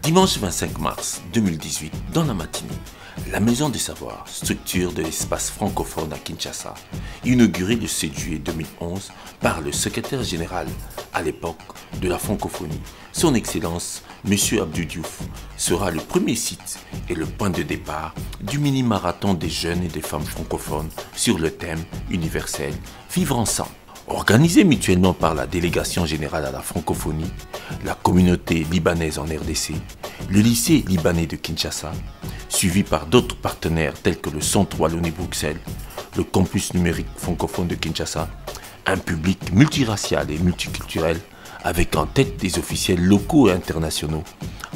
Dimanche 25 mars 2018, dans la matinée, la Maison des Savoirs, structure de l'espace francophone à Kinshasa, inaugurée le 7 juillet 2011 par le secrétaire général à l'époque de la francophonie, son Excellence M. Abdou Diouf, sera le premier site et le point de départ du mini-marathon des jeunes et des femmes francophones sur le thème universel « Vivre ensemble ». Organisé mutuellement par la Délégation générale à la francophonie, la communauté libanaise en RDC, le lycée libanais de Kinshasa, suivi par d'autres partenaires tels que le Centre Wallonie-Bruxelles, le campus numérique francophone de Kinshasa, un public multiracial et multiculturel avec en tête des officiels locaux et internationaux,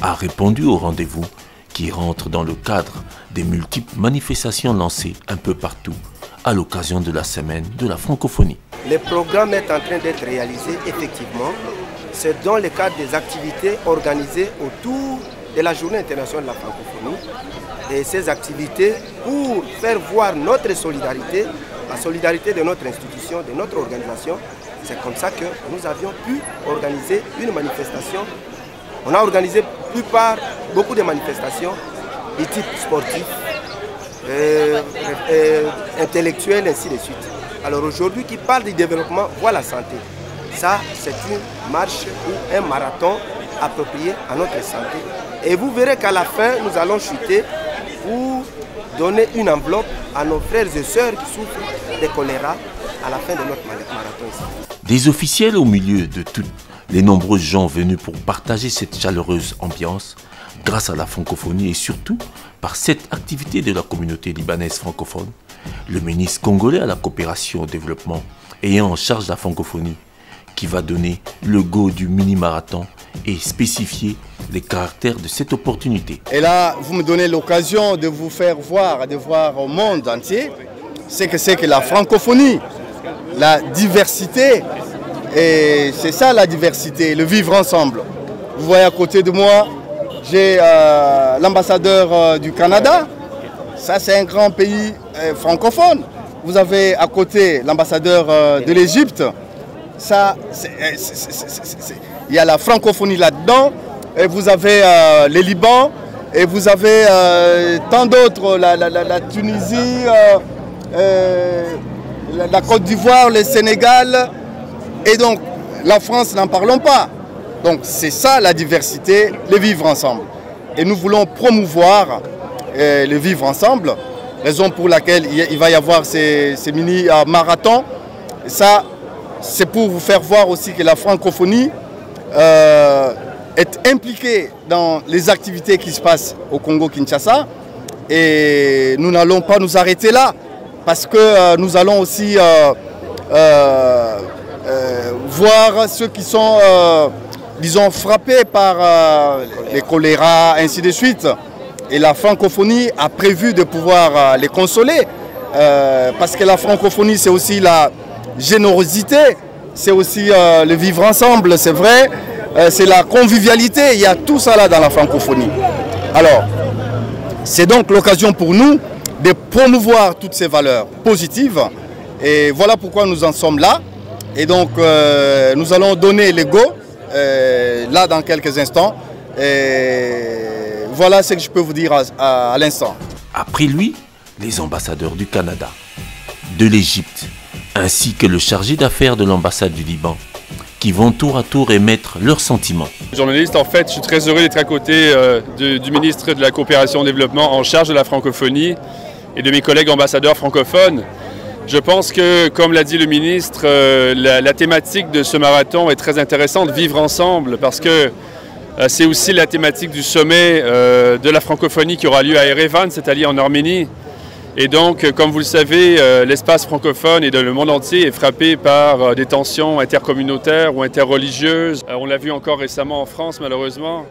a répondu au rendez-vous qui rentre dans le cadre des multiples manifestations lancées un peu partout à l'occasion de la semaine de la francophonie. Le programme est en train d'être réalisé effectivement. C'est dans le cadre des activités organisées autour de la Journée internationale de la francophonie. Et ces activités pour faire voir notre solidarité, la solidarité de notre institution, de notre organisation. C'est comme ça que nous avions pu organiser une manifestation. On a organisé beaucoup de manifestations de type sportif, intellectuel, ainsi de suite. Alors aujourd'hui, qui parle du développement, voit la santé. Ça, c'est une marche ou un marathon approprié à notre santé. Et vous verrez qu'à la fin, nous allons chuter pour donner une enveloppe à nos frères et sœurs qui souffrent de choléra à la fin de notre marathon ici. Des officiels au milieu de tous les nombreux gens venus pour partager cette chaleureuse ambiance grâce à la francophonie et surtout par cette activité de la communauté libanaise francophone, le ministre congolais à la coopération au développement ayant en charge la francophonie qui va donner le go du mini-marathon et spécifier les caractères de cette opportunité. Et là, vous me donnez l'occasion de vous faire voir, de voir au monde entier ce que c'est que la francophonie, la diversité, et c'est ça la diversité, le vivre ensemble. Vous voyez à côté de moi, j'ai l'ambassadeur du Canada, ça c'est un grand pays francophone. Vous avez à côté l'ambassadeur de l'Égypte, ça, il y a la francophonie là-dedans, et vous avez le Liban, et vous avez tant d'autres, la Tunisie, la Côte d'Ivoire, le Sénégal, et donc la France, n'en parlons pas. Donc c'est ça la diversité, le vivre ensemble. Et nous voulons promouvoir le vivre ensemble, raison pour laquelle il va y avoir ces mini-marathons. Ça, c'est pour vous faire voir aussi que la francophonie est impliquée dans les activités qui se passent au Congo-Kinshasa. Et nous n'allons pas nous arrêter là, parce que nous allons aussi voir ceux qui sont, disons, frappés par les choléra, ainsi de suite. Et la francophonie a prévu de pouvoir les consoler, parce que la francophonie, c'est aussi la générosité, c'est aussi le vivre ensemble, c'est vrai, c'est la convivialité, il y a tout ça là dans la francophonie. Alors, c'est donc l'occasion pour nous de promouvoir toutes ces valeurs positives, et voilà pourquoi nous en sommes là. Et donc, nous allons donner le go, là dans quelques instants, et voilà ce que je peux vous dire à l'instant. Après lui, les ambassadeurs du Canada, de l'Égypte, ainsi que le chargé d'affaires de l'ambassade du Liban, qui vont tour à tour émettre leurs sentiments. Journaliste, en fait, je suis très heureux d'être à côté du ministre de la Coopération et Développement en charge de la francophonie et de mes collègues ambassadeurs francophones. Je pense que, comme l'a dit le ministre, la thématique de ce marathon est très intéressante, vivre ensemble, parce que c'est aussi la thématique du sommet de la francophonie qui aura lieu à Erevan, c'est-à-dire en Arménie. Et donc, comme vous le savez, l'espace francophone et dans le monde entier est frappé par des tensions intercommunautaires ou interreligieuses. On l'a vu encore récemment en France, malheureusement.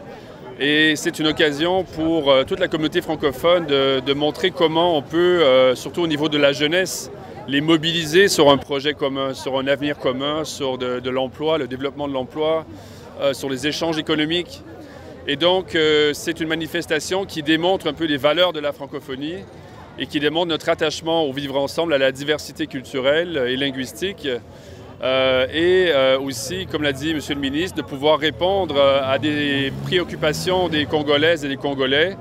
Et c'est une occasion pour toute la communauté francophone de montrer comment on peut, surtout au niveau de la jeunesse, les mobiliser sur un projet commun, sur un avenir commun, sur de l'emploi, le développement de l'emploi, sur les échanges économiques. Et donc, c'est une manifestation qui démontre un peu les valeurs de la francophonie et qui démontre notre attachement au vivre ensemble, à la diversité culturelle et linguistique, et aussi, comme l'a dit Monsieur le ministre, de pouvoir répondre à des préoccupations des Congolaises et des Congolais.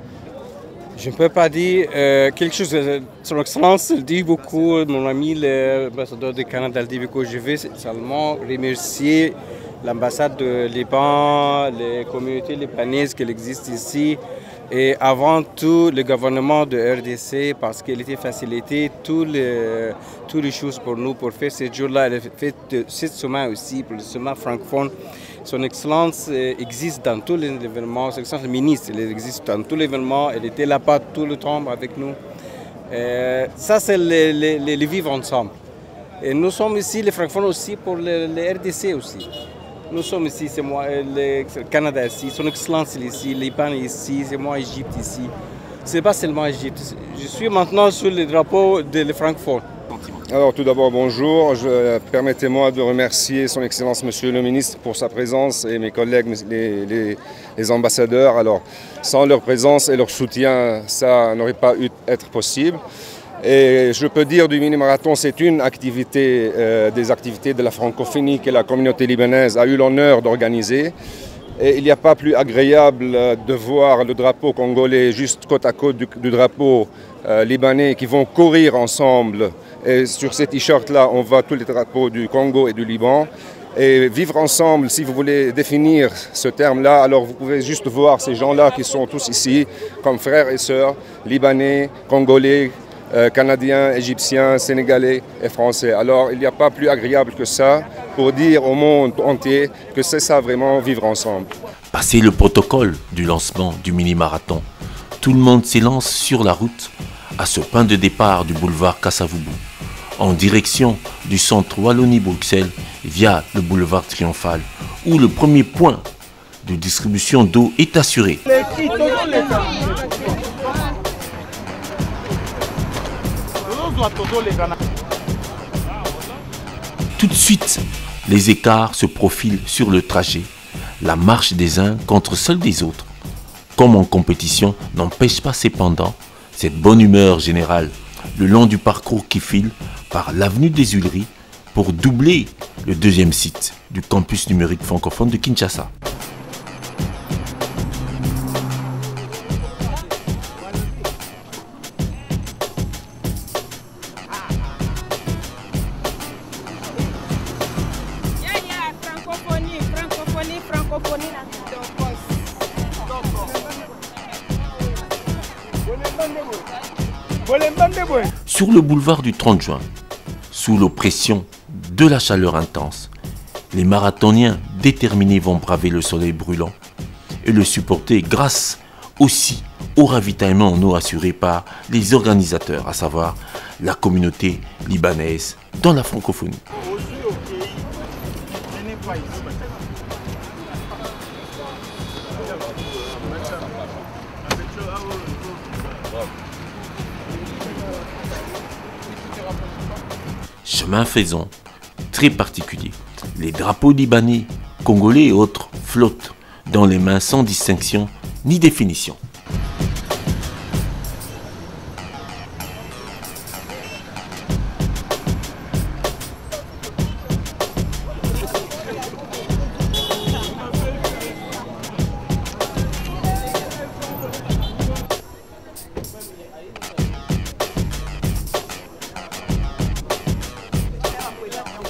Je ne peux pas dire quelque chose. Son Excellence dit beaucoup, mon ami l'ambassadeur du Canada dit beaucoup. Je veux seulement remercier l'ambassade de Liban, les communautés libanaises qui existent ici, et avant tout le gouvernement de RDC parce qu'il était facilité toutes les choses pour nous pour faire ce jour-là. Elle a fait cette semaine aussi pour le sommet francophone. Son Excellence existe dans tous les événements. Son Excellence le ministre, elle existe dans tous les événements. Elle était là-bas tout le temps avec nous. Ça, c'est les vivre ensemble. Et nous sommes ici, les francophones aussi, pour les RDC aussi. Nous sommes ici, c'est moi, le Canada ici, Son Excellence ici, Liban ici, c'est moi, Égypte ici. Ce n'est pas seulement Égypte. Je suis maintenant sur le drapeau des francophones. Alors tout d'abord bonjour, permettez-moi de remercier son Excellence Monsieur le Ministre pour sa présence et mes collègues, les ambassadeurs. Alors sans leur présence et leur soutien, ça n'aurait pas pu être possible. Et je peux dire du mini-marathon, c'est une activité, des activités de la francophonie que la communauté libanaise a eu l'honneur d'organiser. Et il n'y a pas plus agréable de voir le drapeau congolais juste côte à côte du drapeau libanais qui vont courir ensemble. Et sur ces t-shirts-là, on voit tous les drapeaux du Congo et du Liban. Et vivre ensemble, si vous voulez définir ce terme-là, alors vous pouvez juste voir ces gens-là qui sont tous ici, comme frères et sœurs, libanais, congolais, canadiens, égyptiens, sénégalais et français. Alors il n'y a pas plus agréable que ça pour dire au monde entier que c'est ça vraiment vivre ensemble. Passé le protocole du lancement du mini-marathon, tout le monde s'élance sur la route à ce point de départ du boulevard Kasavubu, en direction du centre Wallonie-Bruxelles via le boulevard Triomphal, où le premier point de distribution d'eau est assuré. Tout de suite, les écarts se profilent sur le trajet. La marche des uns contre celle des autres, comme en compétition, n'empêche pas cependant cette bonne humeur générale le long du parcours qui file par l'avenue des Huileries pour doubler le deuxième site du campus numérique francophone de Kinshasa. Sur le boulevard du 30 juin, sous l'oppression de la chaleur intense, les marathoniens déterminés vont braver le soleil brûlant et le supporter grâce aussi au ravitaillement en eau assuré par les organisateurs, à savoir la communauté libanaise dans la francophonie. Chemin faisant, très particulier, les drapeaux libanais, congolais et autres flottent dans les mains sans distinction ni définition.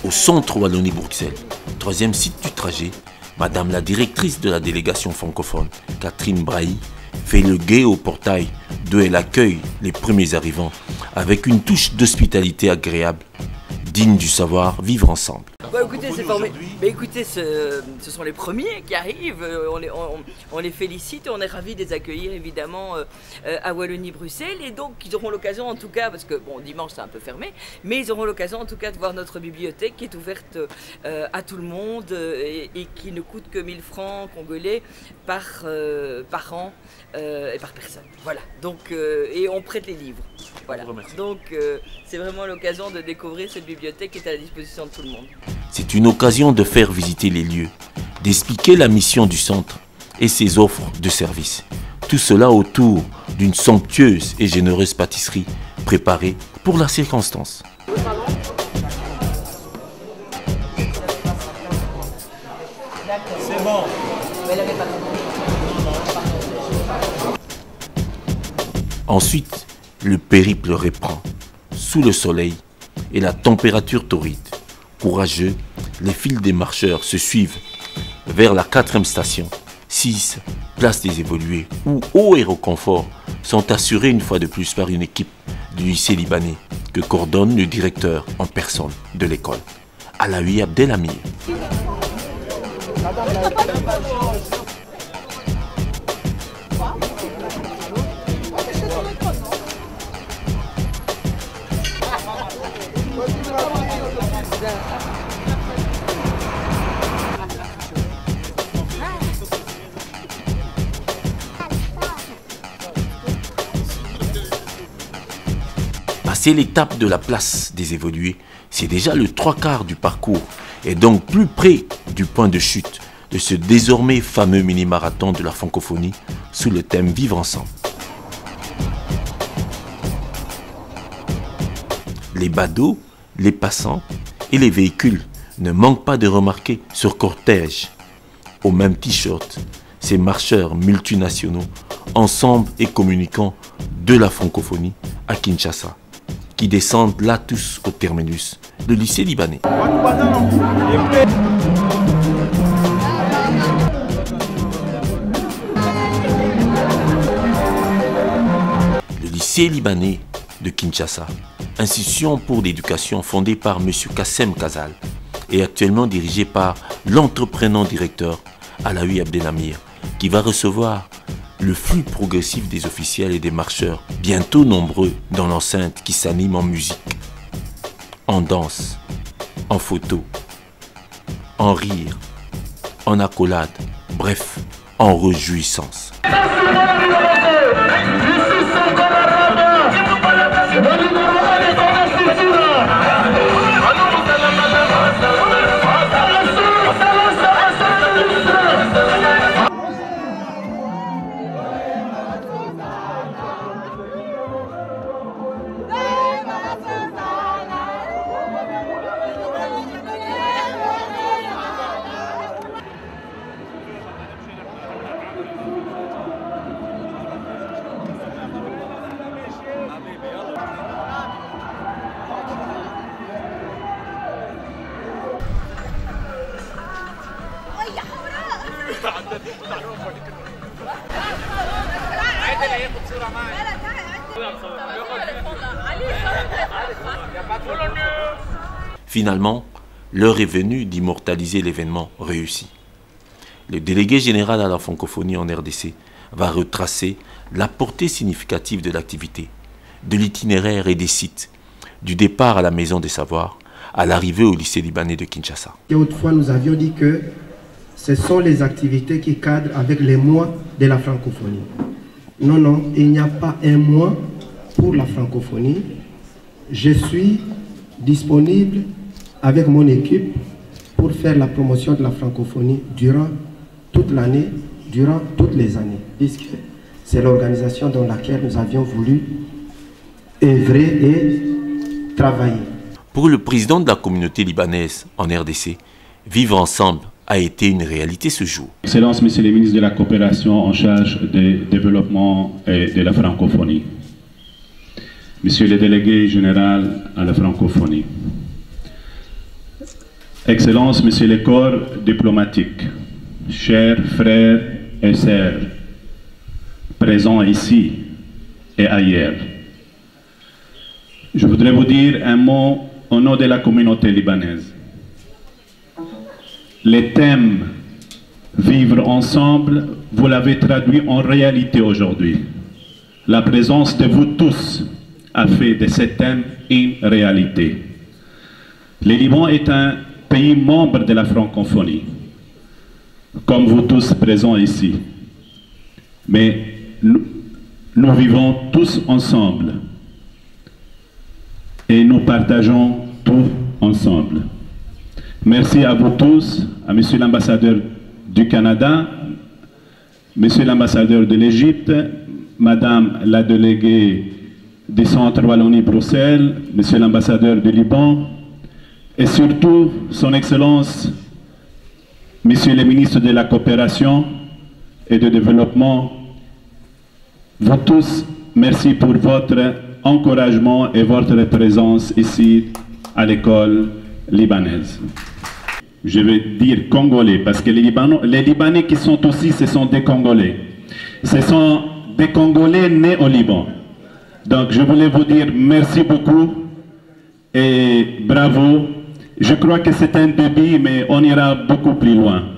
Au centre Wallonie-Bruxelles, troisième site du trajet, Madame la directrice de la délégation francophone, Catherine Brahi, fait le guet au portail d'où elle accueille les premiers arrivants avec une touche d'hospitalité agréable, digne du savoir vivre ensemble. Bah, écoutez, c'est formidable. Mais écoutez, ce sont les premiers qui arrivent. On les félicite et on est ravis de les accueillir évidemment à Wallonie-Bruxelles. Et donc, ils auront l'occasion en tout cas, parce que bon, dimanche c'est un peu fermé, mais ils auront l'occasion en tout cas de voir notre bibliothèque qui est ouverte à tout le monde et qui ne coûte que 1000 francs congolais par an et par personne. Voilà. Donc, et on prête les livres. Voilà. Donc, c'est vraiment l'occasion de découvrir cette bibliothèque qui est à la disposition de tout le monde. C'est une occasion de faire visiter les lieux, d'expliquer la mission du centre et ses offres de services. Tout cela autour d'une somptueuse et généreuse pâtisserie préparée pour la circonstance. Ensuite, le périple reprend, sous le soleil et la température torride. Courageux, les fils des marcheurs se suivent vers la 4e station, 6, place des évolués, où eau et reconfort sont assurés une fois de plus par une équipe du lycée libanais que coordonne le directeur en personne de l'école, Alaoui Abdelhamir. Passer l'étape de la place des évolués, c'est déjà le 3/4 du parcours et donc plus près du point de chute de ce désormais fameux mini-marathon de la francophonie sous le thème « Vivre ensemble ». Les badauds, les passants et les véhicules ne manquent pas de remarquer sur cortège, au même t-shirt, ces marcheurs multinationaux, ensemble et communiquant de la francophonie à Kinshasa, qui descendent là tous au terminus, le lycée libanais. Le lycée libanais de Kinshasa, institution pour l'éducation fondée par M. Kassem Kazal et actuellement dirigée par l'entreprenant directeur Alaoui Abdelhamir, qui va recevoir le flux progressif des officiels et des marcheurs, bientôt nombreux dans l'enceinte qui s'anime en musique, en danse, en photo, en rire, en accolade, bref, en réjouissance. Finalement, l'heure est venue d'immortaliser l'événement réussi. Le délégué général à la francophonie en RDC va retracer la portée significative de l'activité, de l'itinéraire et des sites, du départ à la Maison des Savoirs, à l'arrivée au lycée libanais de Kinshasa. Et autrefois, nous avions dit que ce sont les activités qui cadrent avec les mois de la francophonie. Non, non, il n'y a pas un mois pour la francophonie. Je suis disponible avec mon équipe pour faire la promotion de la francophonie durant toute l'année, durant toutes les années, puisque c'est l'organisation dans laquelle nous avions voulu œuvrer et travailler. Pour le président de la communauté libanaise en RDC, vivre ensemble a été une réalité ce jour. Excellences, Monsieur le ministre de la Coopération en charge du développement et de la francophonie, Monsieur le délégué général à la francophonie, Excellences, Monsieur le corps diplomatique, chers frères et sœurs, présents ici et ailleurs, je voudrais vous dire un mot au nom de la communauté libanaise. Les thèmes vivre ensemble, vous l'avez traduit en réalité aujourd'hui. La présence de vous tous a fait de ces thèmes une réalité. Le Liban est un pays membre de la francophonie, comme vous tous présents ici. Mais nous vivons tous ensemble et nous partageons tout ensemble. Merci à vous tous, à Monsieur l'ambassadeur du Canada, Monsieur l'ambassadeur de l'Égypte, Madame la déléguée du Centre Wallonie-Bruxelles, Monsieur l'ambassadeur du Liban, et surtout, Son Excellence, Monsieur le ministre de la Coopération et du Développement, vous tous merci pour votre encouragement et votre présence ici à l'école libanaise. Je vais dire congolais parce que les Libanais qui sont aussi, ce sont des Congolais. Ce sont des Congolais nés au Liban. Donc je voulais vous dire merci beaucoup et bravo. Je crois que c'est un début, mais on ira beaucoup plus loin.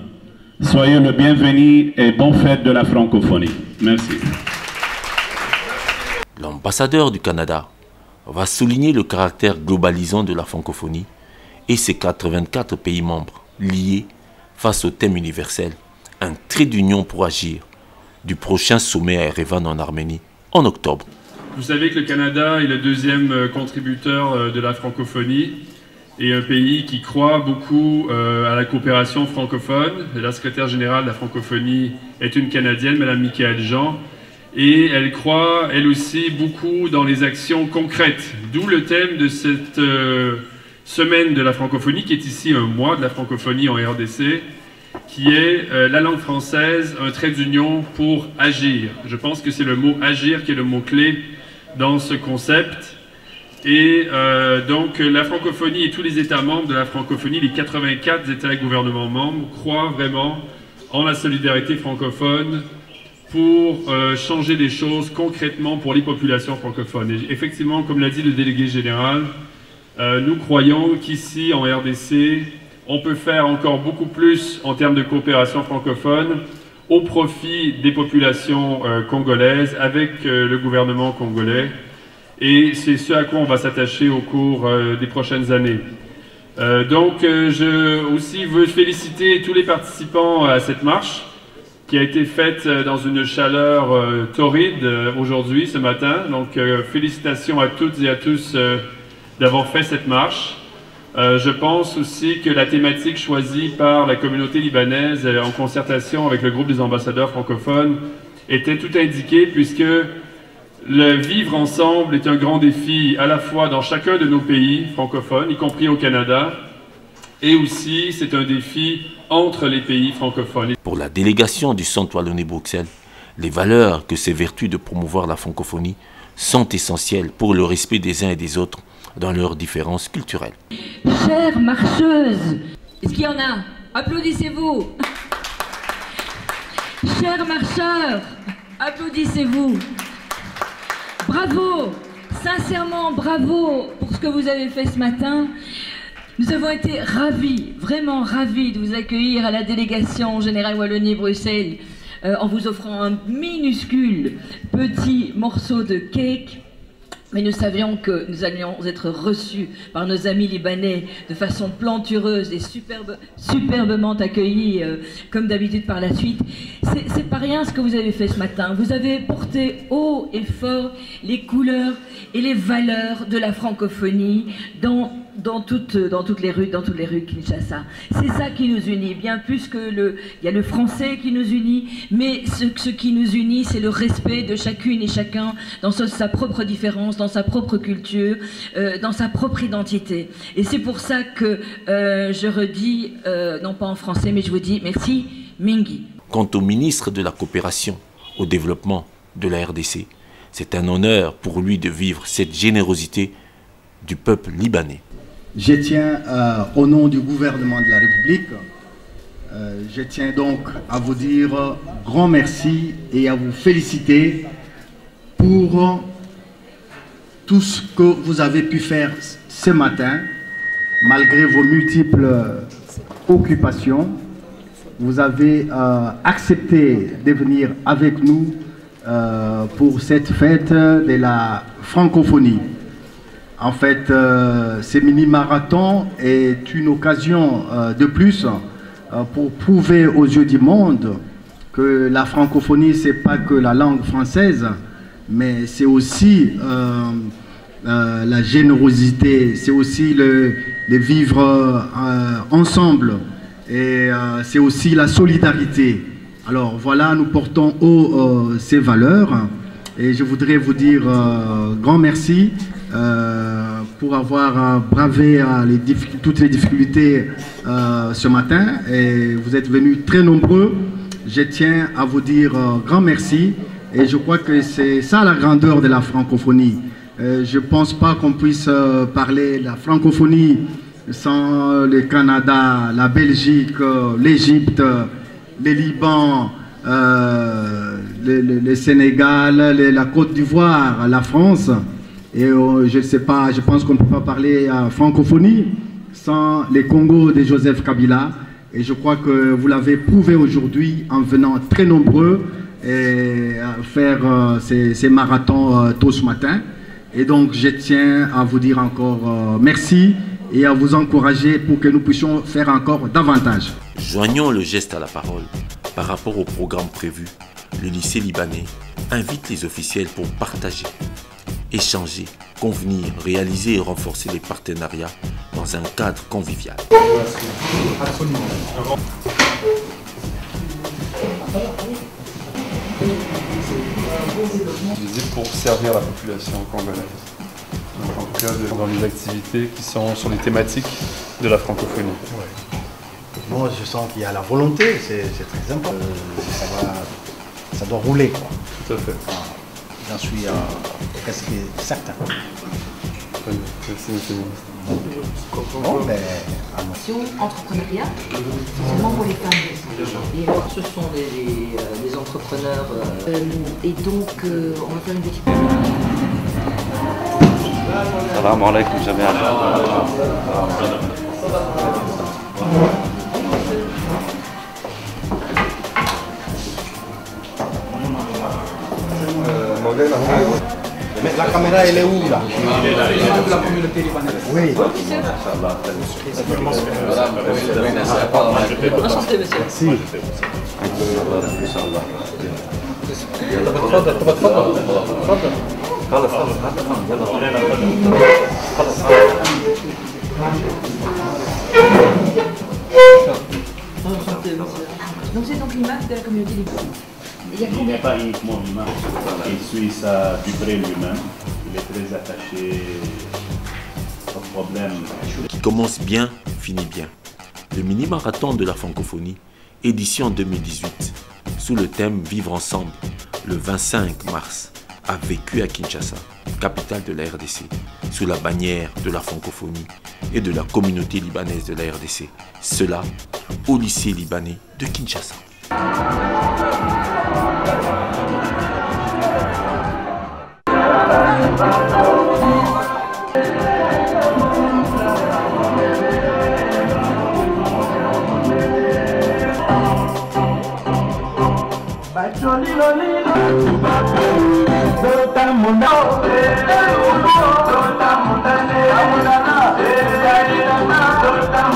Soyez le bienvenu et bonne fête de la francophonie. Merci. L'ambassadeur du Canada va souligner le caractère globalisant de la francophonie et ses 84 pays membres liés face au thème universel, un trait d'union pour agir, du prochain sommet à Erevan en Arménie en octobre. Vous savez que le Canada est le deuxième contributeur de la francophonie et un pays qui croit beaucoup à la coopération francophone. La secrétaire générale de la francophonie est une Canadienne, Mme Michaëlle Jean, et elle croit, elle aussi, beaucoup dans les actions concrètes. D'où le thème de cette semaine de la francophonie, qui est ici un mois de la francophonie en RDC, qui est la langue française, un trait d'union pour agir. Je pense que c'est le mot agir qui est le mot-clé dans ce concept. Et donc la francophonie et tous les États membres de la francophonie, les 84 États et gouvernements membres, croient vraiment en la solidarité francophone pour changer des choses concrètement pour les populations francophones. Et effectivement, comme l'a dit le délégué général, nous croyons qu'ici, en RDC, on peut faire encore beaucoup plus en termes de coopération francophone au profit des populations congolaises avec le gouvernement congolais. Et c'est ce à quoi on va s'attacher au cours des prochaines années. Donc je aussi veux féliciter tous les participants à cette marche qui a été faite dans une chaleur torride aujourd'hui, ce matin. Donc félicitations à toutes et à tous d'avoir fait cette marche. Je pense aussi que la thématique choisie par la communauté libanaise en concertation avec le groupe des ambassadeurs francophones était tout indiquée, puisque le vivre ensemble est un grand défi à la fois dans chacun de nos pays francophones, y compris au Canada, et aussi c'est un défi entre les pays francophones. Pour la délégation du Centre Wallonie-Bruxelles, les valeurs que s'évertuent de promouvoir la francophonie sont essentielles pour le respect des uns et des autres dans leurs différences culturelles. Chères marcheuses, est-ce qu'il y en a? Applaudissez-vous. Chers marcheurs, applaudissez-vous. Bravo, sincèrement bravo pour ce que vous avez fait ce matin. Nous avons été ravis, vraiment ravis de vous accueillir à la délégation générale Wallonie-Bruxelles en vous offrant un minuscule petit morceau de cake. Mais nous savions que nous allions être reçus par nos amis libanais de façon plantureuse et superbement accueillis comme d'habitude par la suite. C'est pas rien ce que vous avez fait ce matin. Vous avez porté haut et fort les couleurs et les valeurs de la francophonie dans toutes les rues de Kinshasa. C'est ça qui nous unit, bien plus que il y a le français qui nous unit, mais ce qui nous unit, c'est le respect de chacune et chacun dans sa propre différence, dans sa propre culture, dans sa propre identité. Et c'est pour ça que je redis, non pas en français, mais je vous dis merci, Mingi. Quant au ministre de la Coopération au développement de la RDC, c'est un honneur pour lui de vivre cette générosité du peuple libanais. Je tiens, au nom du gouvernement de la République, je tiens donc à vous dire grand merci et à vous féliciter pour tout ce que vous avez pu faire ce matin, malgré vos multiples occupations. Vous avez accepté de venir avec nous pour cette fête de la francophonie. En fait, ce mini-marathon est une occasion de plus pour prouver aux yeux du monde que la francophonie, ce n'est pas que la langue française, mais c'est aussi la générosité, c'est aussi le vivre ensemble, et c'est aussi la solidarité. Alors voilà, nous portons haut ces valeurs, et je voudrais vous dire grand merci pour avoir bravé toutes les difficultés ce matin, et vous êtes venus très nombreux. Je tiens à vous dire grand merci Et je crois que c'est ça la grandeur de la francophonie. Je ne pense pas qu'on puisse parler de la francophonie sans le Canada, la Belgique, l'Égypte, le Liban, le Sénégal, la Côte d'Ivoire, la France. Et je ne sais pas, je pense qu'on ne peut pas parler francophonie sans les Congo de Joseph Kabila. Et je crois que vous l'avez prouvé aujourd'hui en venant très nombreux et faire ces marathons tôt ce matin. Et donc je tiens à vous dire encore merci et à vous encourager pour que nous puissions faire encore davantage. Joignons le geste à la parole. Par rapport au programme prévu, le lycée libanais invite les officiels pour partager, échanger, convenir, réaliser et renforcer les partenariats dans un cadre convivial. Absolument. Visite pour servir la population congolaise. Donc, en tout cas, dans les activités qui sont sur les thématiques de la francophonie. Ouais. Moi, je sens qu'il y a la volonté, c'est très important. Ça doit rouler, quoi. Tout à fait. J'en suis presque certain. Merci, monsieur le ministre. Bon, mais, Entrepreneuriat, c'est seulement pour les femmes. Et alors, ce sont des entrepreneurs. Et donc, on va faire une petite... Salam alaikum jami'an. mais la caméra, elle est où là? La communauté libanaise. Oui. Enchanté, monsieur. Si. Donc c'est donc l'image de la communauté libanaise. Il n'est pas uniquement l'imam, il suit ça du près lui-même, il est très attaché au problème. Qui commence bien, finit bien. Le mini-marathon de la francophonie, édition 2018, sous le thème Vivre ensemble, le 25 mars, a vécu à Kinshasa, capitale de la RDC, sous la bannière de la francophonie et de la communauté libanaise de la RDC. Cela au lycée libanais de Kinshasa. Tota